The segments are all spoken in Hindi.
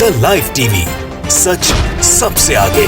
द लाइव टीवी, सच सबसे आगे।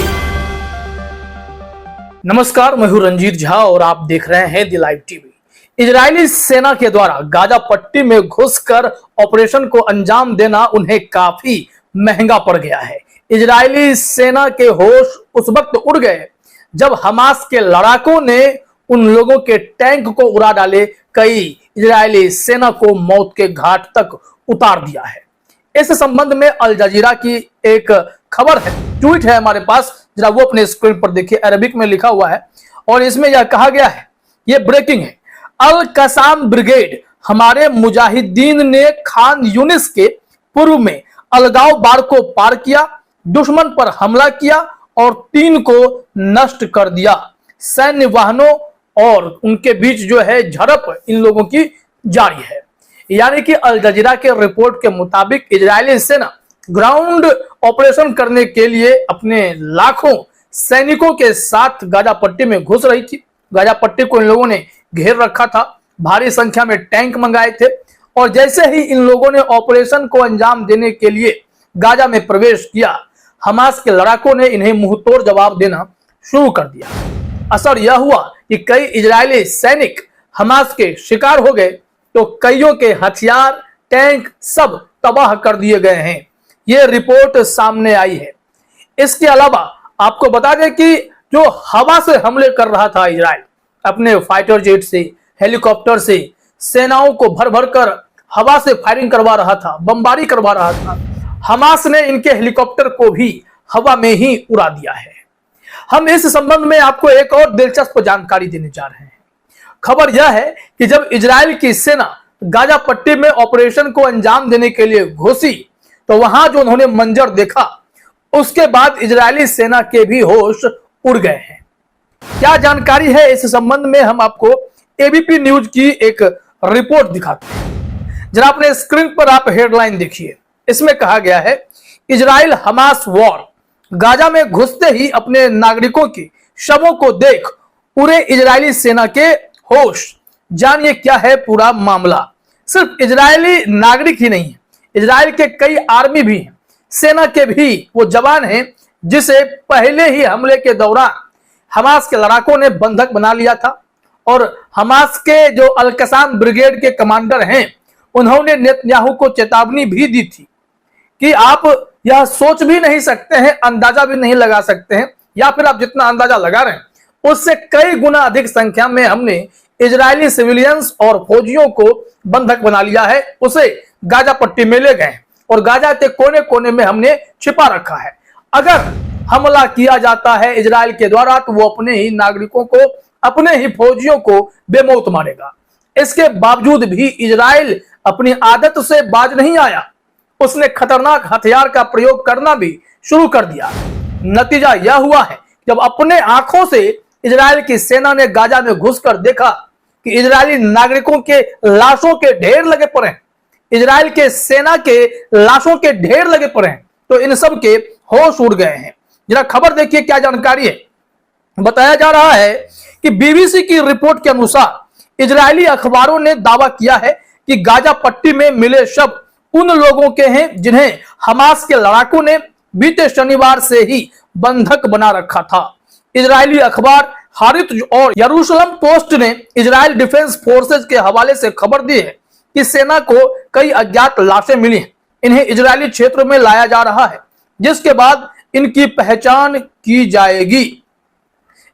नमस्कार, मैं हूं रंजीत झा और आप देख रहे हैं द लाइव टीवी। इजरायली सेना के द्वारा गाजा पट्टी में घुसकर ऑपरेशन को अंजाम देना उन्हें काफी महंगा पड़ गया है। इजरायली सेना के होश उस वक्त उड़ गए जब हमास के लड़ाकों ने उन लोगों के टैंक को उड़ा डाले। कई इजरायली सेना को मौत के घाट तक उतार दिया है। इस संबंध में अल जजीरा की एक खबर है, ट्वीट है हमारे पास, जरा वो अपने स्क्रीन पर देखिए। अरबिक में लिखा हुआ है और इसमें यह कहा गया है, ये ब्रेकिंग है। अल कसाम ब्रिगेड हमारे मुजाहिदीन ने खान यूनिस के पूर्व में अलगाव बाड़ को पार किया, दुश्मन पर हमला किया और 3 को नष्ट कर दिया। सैन्य वाहनों और उनके बीच जो है झड़प इन लोगों की जारी है। यानी कि अल जजीरा के रिपोर्ट के मुताबिक इजरायली सेना ग्राउंड ऑपरेशन करने के लिए अपने लाखों सैनिकों के साथ गाजा पट्टी में घुस रही थी। गाजा पट्टी को इन लोगों ने घेर रखा था, भारी संख्या में टैंक मंगाए थे और जैसे ही इन लोगों ने ऑपरेशन को अंजाम देने के लिए गाजा में प्रवेश किया, हमास के लड़ाकों ने इन्हें मुंहतोड़ जवाब देना शुरू कर दिया। असर यह हुआ कि कई इजरायली सैनिक हमास के शिकार हो गए, तो कईयों के हथियार, टैंक सब तबाह कर दिए गए हैं। यह रिपोर्ट सामने आई है। इसके अलावा आपको बता दें कि जो हवा से हमले कर रहा था इजराइल, अपने फाइटर जेट से, हेलीकॉप्टर से सेनाओं को भर भर कर हवा से फायरिंग करवा रहा था, बमबारी करवा रहा था, हमास ने इनके हेलीकॉप्टर को भी हवा में ही उड़ा दिया है। हम इस संबंध में आपको एक और दिलचस्प जानकारी देने जा रहे हैं। खबर यह है कि जब इजराइल की सेना गाजा पट्टी में ऑपरेशन को अंजाम देने के लिए घुसी, तो वहां जो उन्होंने मंजर देखा, उसके बाद इजरायली सेना के भी होश उड़ गए हैं। क्या जानकारी है इस संबंध में, हम आपको एबीपी न्यूज की एक रिपोर्ट दिखाते हैं। जरा अपने स्क्रीन पर आप हेडलाइन देखिए। इसमें कहा गया है, इजराइल हमास वॉर, गाजा में घुसते ही अपने नागरिकों की शवों को देख पूरे इजरायली सेना के होश। जानिए क्या है पूरा मामला। सिर्फ इजरायली नागरिक ही नहीं है, इजराइल के कई आर्मी भी हैं, सेना के भी वो जवान हैं जिसे पहले ही हमले के दौरान हमास के लड़ाकों ने बंधक बना लिया था। और हमास के जो अल कसाम ब्रिगेड के कमांडर हैं, उन्होंने नेतन्याहू को चेतावनी भी दी थी कि आप यह सोच भी नहीं सकते हैं, अंदाजा भी नहीं लगा सकते हैं, या फिर आप जितना अंदाजा लगा रहे हैं उससे कई गुना अधिक संख्या में हमने इजरायली सिविलियंस और फौजियों को बंधक बना लिया है। उसे गाजा पट्टी में ले गए और गाजा के कोने कोने में हमने छिपा रखा है। अगर हमला किया जाता है इजराइल के द्वारा, तो वो अपने ही नागरिकों को, अपने ही फौजियों को बेमौत मारेगा। इसके बावजूद भी इजराइल अपनी आदत से बाज नहीं आया, उसने खतरनाक हथियार का प्रयोग करना भी शुरू कर दिया। नतीजा यह हुआ है, जब अपने आंखों से इजराइल की सेना ने गाजा में घुसकर देखा कि इजरायली नागरिकों के लाशों के ढेर लगे पड़े हैं, इजराइल के सेना के लाशों के ढेर लगे पड़े हैं, तो इन सब के होश उड़ गए हैं। जरा खबर देखिए क्या जानकारी है। बताया जा रहा है कि बीबीसी की रिपोर्ट के अनुसार इजरायली अखबारों ने दावा किया है कि गाजा पट्टी में मिले शव उन लोगों के हैं जिन्हें हमास के लड़ाकों ने बीते शनिवार से ही बंधक बना रखा था। इजरायली अखबार हारित और यरूशलेम पोस्ट ने इजरायल डिफेंस फोर्सेज के हवाले से खबर दी है कि सेना को कई अज्ञात लाशें मिली हैं। इन्हें इजरायली क्षेत्र में लाया जा रहा है, जिसके बाद इनकी पहचान की जाएगी।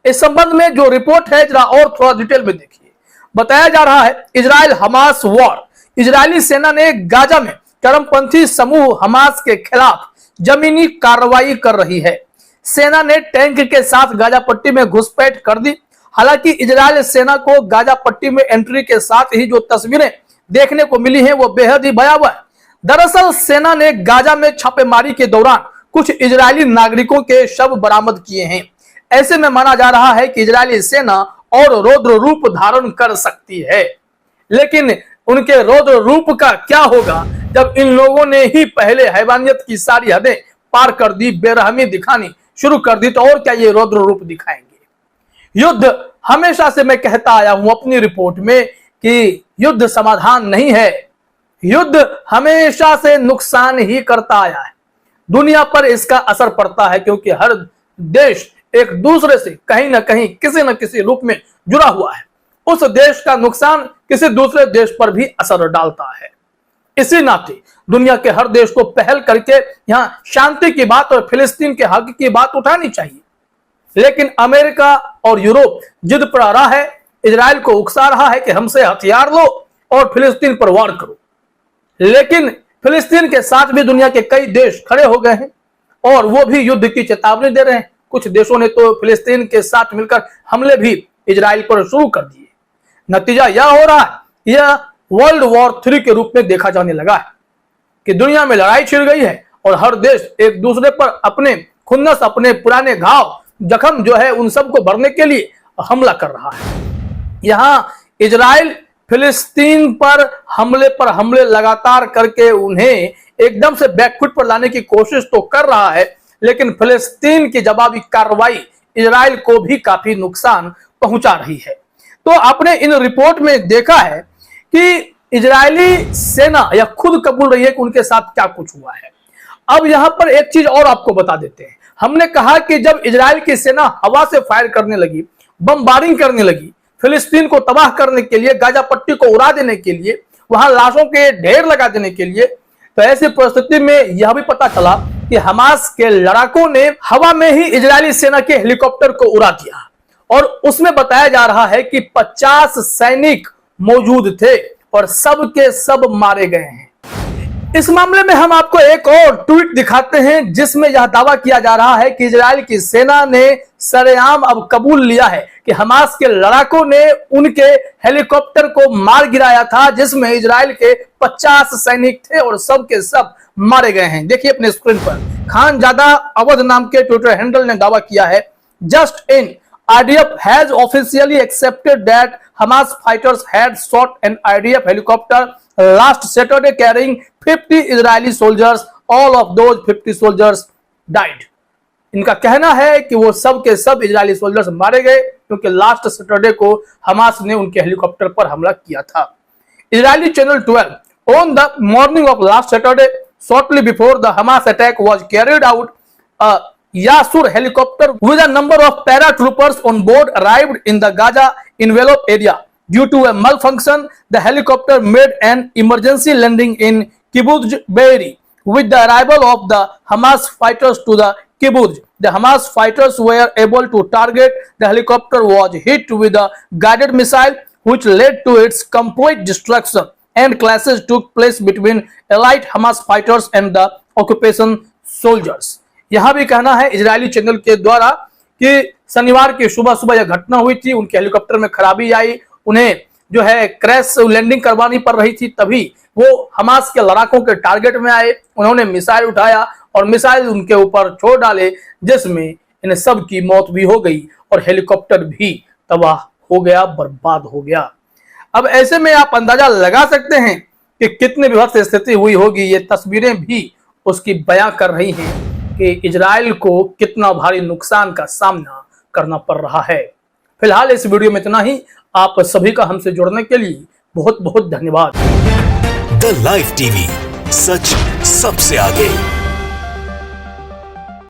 इस संबंध में जो रिपोर्ट है, जरा और थोड़ा डिटेल में देखिए। बताया जा रहा है, इजराइल हमास वॉर, इजरायली सेना ने गाजा में चरमपंथी समूह हमास के खिलाफ जमीनी कार्रवाई कर रही है। सेना ने टैंक के साथ गाजा पट्टी में घुसपैठ कर दी। हालांकि इजरायल सेना को गाजा पट्टी में एंट्री के साथ ही जो तस्वीरें देखने को मिली हैं, वो बेहद ही भयावह है। दरअसल सेना ने गाजा में छापेमारी के दौरान कुछ इजरायली नागरिकों के शव बरामद किए हैं। ऐसे में माना जा रहा है कि इजरायली सेना और रौद्र रूप धारण कर सकती है। लेकिन उनके रौद्र रूप का क्या होगा जब इन लोगों ने ही पहले हैवानियत की सारी हदें पार कर दी, बेरहमी दिखानी शुरू कर दी, तो और क्या ये रौद्र रूप दिखाएंगे। युद्ध, हमेशा से मैं कहता आया हूं अपनी रिपोर्ट में कि युद्ध समाधान नहीं है, युद्ध हमेशा से नुकसान ही करता आया है। दुनिया पर इसका असर पड़ता है, क्योंकि हर देश एक दूसरे से कहीं ना कहीं किसी न किसी रूप में जुड़ा हुआ है। उस देश का नुकसान किसी दूसरे देश पर भी असर डालता है। इसी नाते दुनिया के हर देश को पहल करके यहां शांति की बात और फिलिस्तीन के हक की बात उठानी चाहिए। लेकिन अमेरिका और यूरोप जिद पर आ रहा है, इजराइल को उकसा रहा है कि हमसे हथियार लो और फिलिस्तीन पर वार करो। लेकिन फिलिस्तीन के साथ भी दुनिया के कई देश खड़े हो गए हैं और वो भी युद्ध की चेतावनी दे रहे हैं। कुछ देशों ने तो फिलिस्तीन के साथ मिलकर हमले भी इजराइल पर शुरू कर दिए। नतीजा यह हो रहा है, यह वर्ल्ड वॉर 3 के रूप में देखा जाने लगा है कि दुनिया में लड़ाई छिड़ गई है और हर देश एक दूसरे पर अपने खुन्नस, अपने पुराने घाव, जख्म जो है उन सबको भरने के लिए हमला कर रहा है। यहां इजराइल फिलिस्तीन पर हमले लगातार करके उन्हें एकदम से बैकफुट पर लाने की कोशिश तो कर रहा है, लेकिन फिलिस्तीन की जवाबी कार्रवाई इजराइल को भी काफी नुकसान पहुंचा रही है। तो आपने इन रिपोर्ट में देखा है कि इजरायली सेना यह खुद कबूल रही है कि उनके साथ क्या कुछ हुआ है। अब यहां पर एक चीज और आपको बता देते हैं। हमने कहा कि जब इजराइल की सेना हवा से फायर करने लगी, बमबारिंग करने लगी, फिलिस्तीन को तबाह करने के लिए, गाजा पट्टी को उड़ा देने के लिए, वहां लाशों के ढेर लगा देने के लिए, तो ऐसी परिस्थिति में यह भी पता चला कि हमास के लड़ाकों ने हवा में ही इजरायली सेना के हेलीकॉप्टर को उड़ा दिया और उसमें बताया जा रहा है कि 50 सैनिक मौजूद थे और सब के सब मारे गए हैं। इस मामले में हम आपको एक और ट्वीट दिखाते हैं जिसमें यह दावा किया जा रहा है कि इजराइल की सेना ने सरेआम अब कबूल लिया है कि हमास के लड़ाकों ने उनके हेलीकॉप्टर को मार गिराया था, जिसमें इजराइल के 50 सैनिक थे और सब के सब मारे गए हैं। देखिए अपने स्क्रीन पर खानजादा अवध नाम के ट्विटर हैंडल ने दावा किया है, just in IDF has officially accepted that Hamas fighters had shot an IDF helicopter last Saturday carrying 50 Israeli soldiers. All of those 50 soldiers died. इनका कहना है कि वो सब के सब इजरायली सोल्जर्स मारे गए क्योंकि लास्ट सैटरडे को हमास ने उनके हेलीकॉप्टर पर हमला किया था। Israeli channel 12 on the morning of last Saturday, shortly before the Hamas attack was carried out, Yasur helicopter with a number of paratroopers on board arrived in the Gaza envelope area. Due to a malfunction, the helicopter made an emergency landing in Kibbutz Be'eri. With the arrival of the Hamas fighters to the kibbutz, the Hamas fighters were able to target the helicopter was hit with a guided missile, which led to its complete destruction, and clashes took place between allied Hamas fighters and the occupation soldiers. यहां भी कहना है इजरायली चैनल के द्वारा कि शनिवार की सुबह सुबह यह घटना हुई थी, उनके हेलीकॉप्टर में खराबी आई, उन्हें जो है क्रैश लैंडिंग करवानी पड़ रही थी, तभी वो हमास के लड़ाकों के टारगेट में आए, उन्होंने मिसाइल उठाया और मिसाइल उनके ऊपर छोड़ डाले, जिसमें इन सब की मौत भी हो गई और हेलीकॉप्टर भी तबाह हो गया, बर्बाद हो गया। अब ऐसे में आप अंदाजा लगा सकते हैं कि कितनी विभत्स स्थिति हुई होगी। ये तस्वीरें भी उसकी बयां कर रही हैं कि इजराइल को कितना भारी नुकसान का सामना करना पड़ रहा है। फिलहाल इस वीडियो में इतना ही। आप सभी का हमसे जुड़ने के लिए बहुत बहुत धन्यवाद। द लाइव टीवी, सच सबसे आगे।